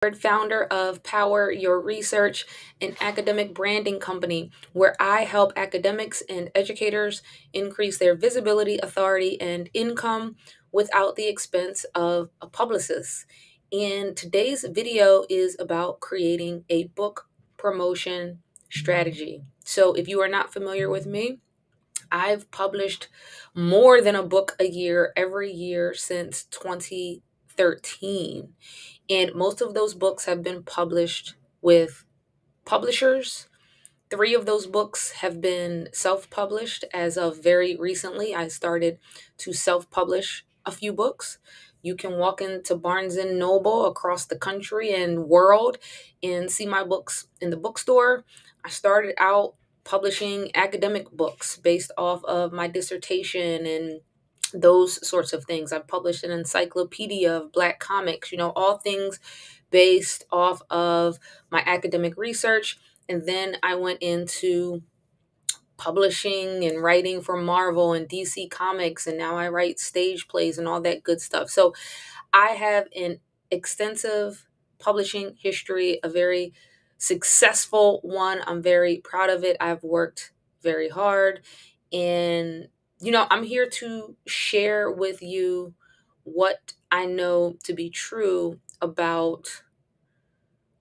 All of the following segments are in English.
Founder of Power Your Research, an academic branding company where I help academics and educators increase their visibility, authority, and income without the expense of a publicist. And today's video is about creating a book promotion strategy. So, if you are not familiar with me, I've published more than a book a year every year since 2013. And most of those books have been published with publishers. Three of those books have been self published as of very recently. I started to self publish a few books. You can walk into Barnes and Noble across the country and world and see my books in the bookstore. I started out publishing academic books based off of my dissertation and those sorts of things. I published an encyclopedia of Black comics, all things based off of my academic research. And then I went into publishing and writing for Marvel and DC Comics, and now I write stage plays and all that good stuff. So I have an extensive publishing history, a very successful one. I'm very proud of it. I've worked very hard, and I'm here to share with you what I know to be true about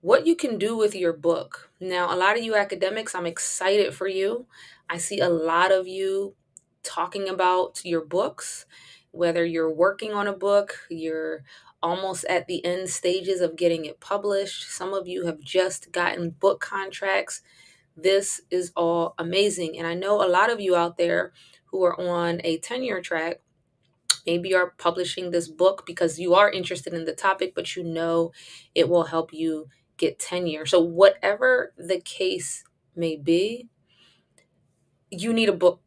what you can do with your book. Now, a lot of you academics, I'm excited for you. I see a lot of you talking about your books, whether you're working on a book, you're almost at the end stages of getting it published. Some of you have just gotten book contracts. This is all amazing. And I know a lot of you out there who are on a tenure track maybe you're publishing this book because you are interested in the topic, but it will help you get tenure. So, whatever the case may be, you need a book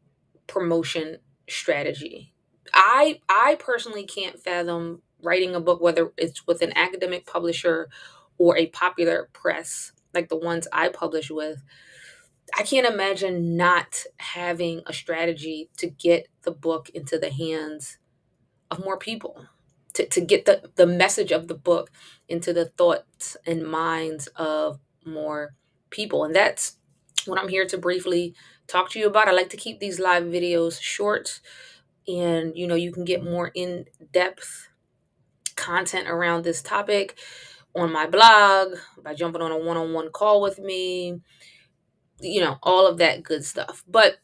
promotion strategy. I personally can't fathom writing a book, whether it's with an academic publisher or a popular press like the ones I publish with. I can't imagine not having a strategy to get the book into the hands of more people, to get the message of the book into the thoughts and minds of more people. And that's what I'm here to briefly talk to you about. I like to keep these live videos short, and you can get more in-depth content around this topic on my blog by jumping on a one-on-one call with me, all of that good stuff. But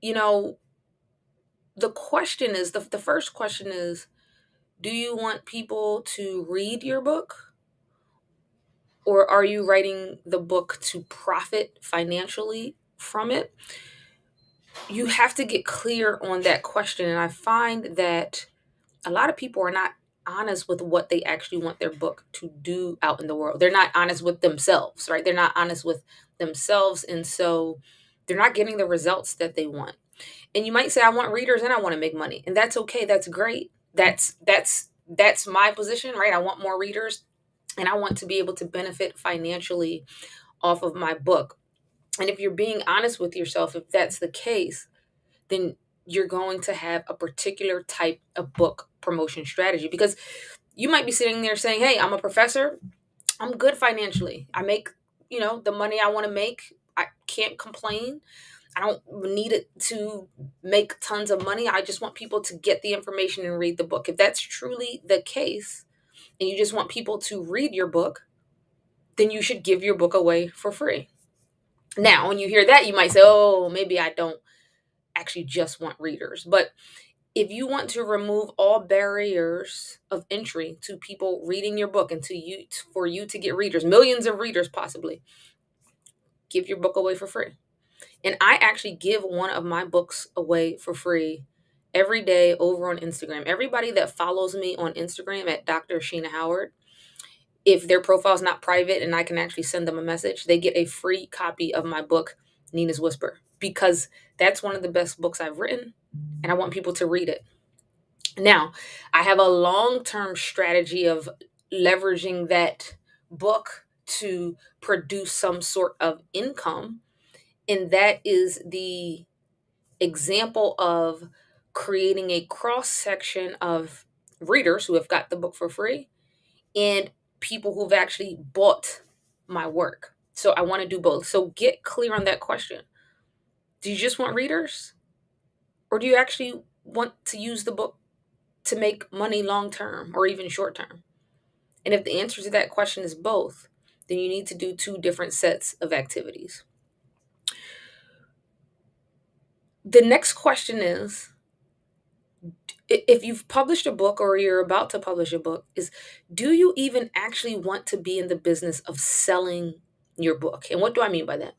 you know the question is, the first question is, do you want people to read your book, or are you writing the book to profit financially from it? You have to get clear on that question. And I find that a lot of people are not honest with what they actually want their book to do out in the world. They're not honest with themselves, right? They're not honest with themselves. And so they're not getting the results that they want. And you might say, I want readers and I want to make money. And that's okay. That's great. That's my position, right? I want more readers and I want to be able to benefit financially off of my book. And if you're being honest with yourself, if that's the case, then you're going to have a particular type of book promotion strategy, because you might be sitting there saying, hey, I'm a professor. I'm good financially. I make, the money I want to make. I can't complain. I don't need it to make tons of money. I just want people to get the information and read the book. If that's truly the case, and you just want people to read your book, then you should give your book away for free. Now, when you hear that, you might say, oh, maybe I don't actually just want readers. But if you want to remove all barriers of entry to people reading your book and for you to get readers, millions of readers possibly, give your book away for free. And I actually give one of my books away for free every day over on Instagram. Everybody that follows me on Instagram at Dr. Sheena Howard, if their profile is not private and I can actually send them a message, they get a free copy of my book, Nina's Whisper, because that's one of the best books I've written and I want people to read it. Now, I have a long-term strategy of leveraging that book to produce some sort of income, and that is the example of creating a cross section of readers who have got the book for free and people who've actually bought my work. So I want to do both. So get clear on that question. Do you just want readers, or do you actually want to use the book to make money long term or even short term? And if the answer to that question is both, then you need to do two different sets of activities. The next question is, if you've published a book or you're about to publish a book, is do you even actually want to be in the business of selling your book? And what do I mean by that?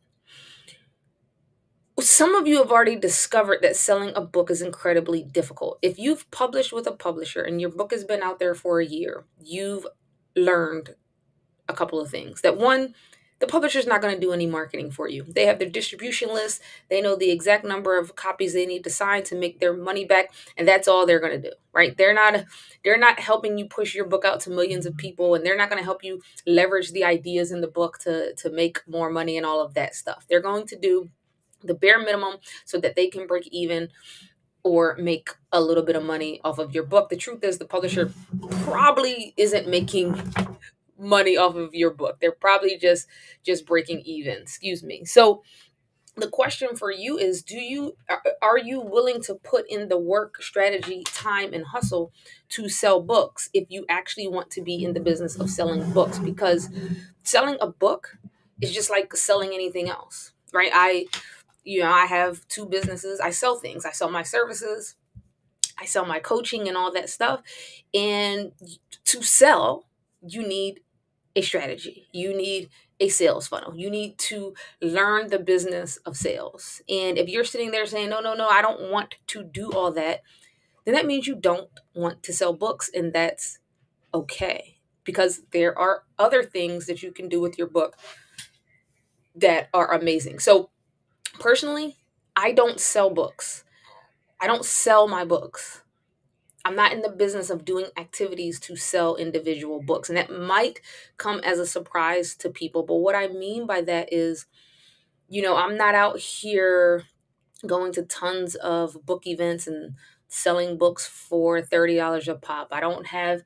Some of you have already discovered that selling a book is incredibly difficult. If you've published with a publisher and your book has been out there for a year, you've learned a couple of things. That one, the publisher's not going to do any marketing for you. They have their distribution list. They know the exact number of copies they need to sign to make their money back, and that's all they're going to do, right? They're not helping you push your book out to millions of people, and they're not going to help you leverage the ideas in the book to make more money and all of that stuff. They're going to do the bare minimum so that they can break even or make a little bit of money off of your book. The truth is the publisher probably isn't making money off of your book. They're probably just breaking even, excuse me. So the question for you is, are you willing to put in the work, strategy, time and hustle to sell books if you actually want to be in the business of selling books? Because selling a book is just like selling anything else, right? I have two businesses. I sell things. I sell my services, I sell my coaching and all that stuff. And to sell, you need a strategy. You need a sales funnel. You need to learn the business of sales. And if you're sitting there saying, no, no, no, I don't want to do all that, then that means you don't want to sell books. And that's okay, because there are other things that you can do with your book that are amazing. So personally, I don't sell books. I don't sell my books. I'm not in the business of doing activities to sell individual books. And that might come as a surprise to people. But what I mean by that is, I'm not out here going to tons of book events and selling books for $30 a pop. I don't have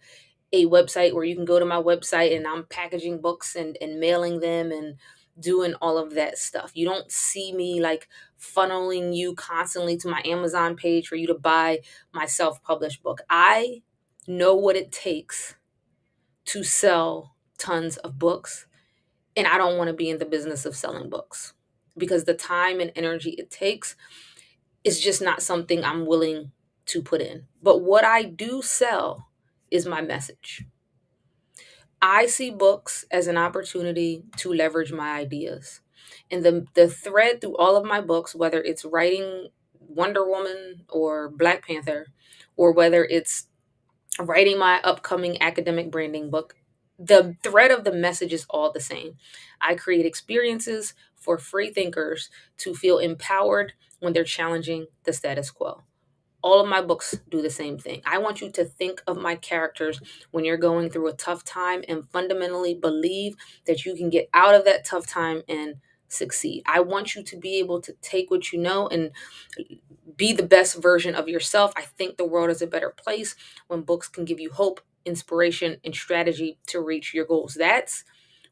a website where you can go to my website and I'm packaging books and mailing them and doing all of that stuff. You don't see me like funneling you constantly to my Amazon page for you to buy my self-published book. I know what it takes to sell tons of books, and I don't want to be in the business of selling books because the time and energy it takes is just not something I'm willing to put in. But what I do sell is my message. I see books as an opportunity to leverage my ideas. And the thread through all of my books, whether it's writing Wonder Woman or Black Panther, or whether it's writing my upcoming academic branding book, the thread of the message is all the same. I create experiences for free thinkers to feel empowered when they're challenging the status quo. All of my books do the same thing. I want you to think of my characters when you're going through a tough time and fundamentally believe that you can get out of that tough time and succeed. I want you to be able to take what you know and be the best version of yourself. I think the world is a better place when books can give you hope, inspiration, and strategy to reach your goals. That's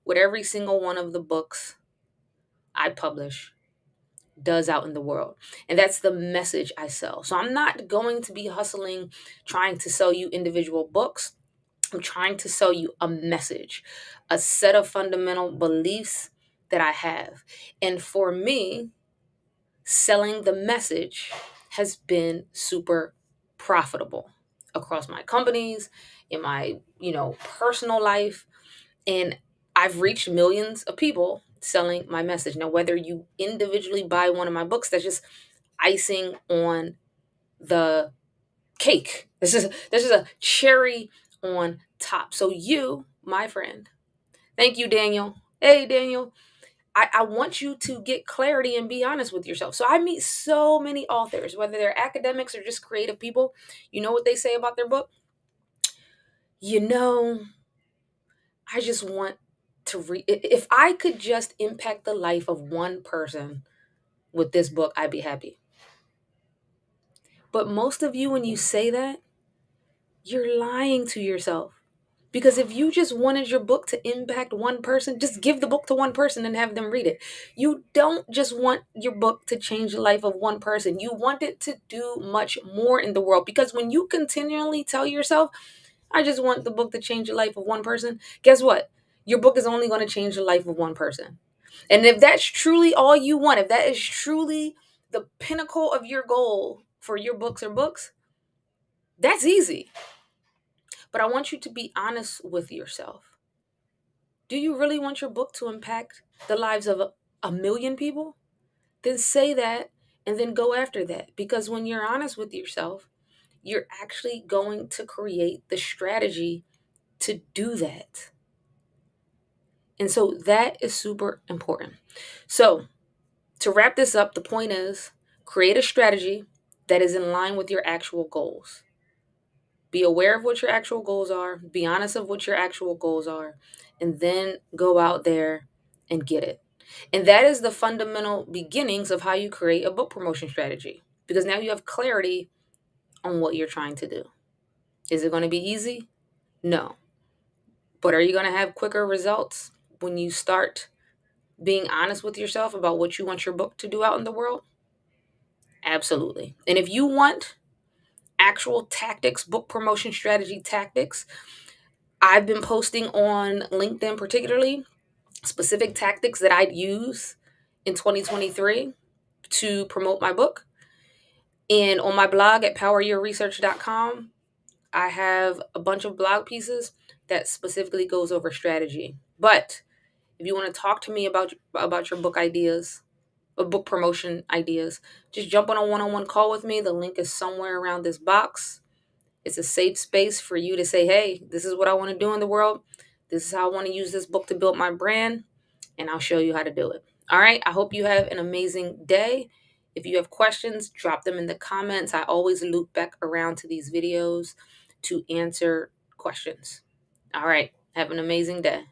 what every single one of the books I publish does out in the world. And that's the message I sell. So I'm not going to be hustling, trying to sell you individual books. I'm trying to sell you a message, a set of fundamental beliefs that I have. And for me, selling the message has been super profitable across my companies, in my, personal life. And I've reached millions of people selling my message. Now, whether you individually buy one of my books, that's just icing on the cake. This is a cherry on top. So you, my friend, thank you, Daniel. Hey, Daniel. I want you to get clarity and be honest with yourself. So I meet so many authors, whether they're academics or just creative people. You know what they say about their book? You know, I just want to read. If I could just impact the life of one person with this book, I'd be happy. But most of you, when you say that, you're lying to yourself. Because if you just wanted your book to impact one person, just give the book to one person and have them read it. You don't just want your book to change the life of one person. You want it to do much more in the world. Because when you continually tell yourself, I just want the book to change the life of one person, guess what? Your book is only going to change the life of one person. And if that's truly all you want, if that is truly the pinnacle of your goal for your books or books, that's easy. But I want you to be honest with yourself. Do you really want your book to impact the lives of a million people? Then say that and then go after that. Because when you're honest with yourself, you're actually going to create the strategy to do that. And so that is super important. So, to wrap this up, the point is create a strategy that is in line with your actual goals. Be aware of what your actual goals are, be honest of what your actual goals are, and then go out there and get it. And that is the fundamental beginnings of how you create a book promotion strategy because now you have clarity on what you're trying to do. Is it going to be easy? No. But are you going to have quicker results when you start being honest with yourself about what you want your book to do out in the world? Absolutely. And if you want actual tactics, book promotion strategy tactics, I've been posting on LinkedIn, particularly specific tactics that I'd use in 2023 to promote my book. And on my blog at poweryourresearch.com, I have a bunch of blog pieces that specifically goes over strategy. But if you want to talk to me about your book ideas, book promotion ideas, just jump on a one-on-one call with me. The link is somewhere around this box. It's a safe space for you to say, hey, this is what I want to do in the world. This is how I want to use this book to build my brand, and I'll show you how to do it. All right. I hope you have an amazing day. If you have questions, drop them in the comments. I always loop back around to these videos to answer questions. All right. Have an amazing day.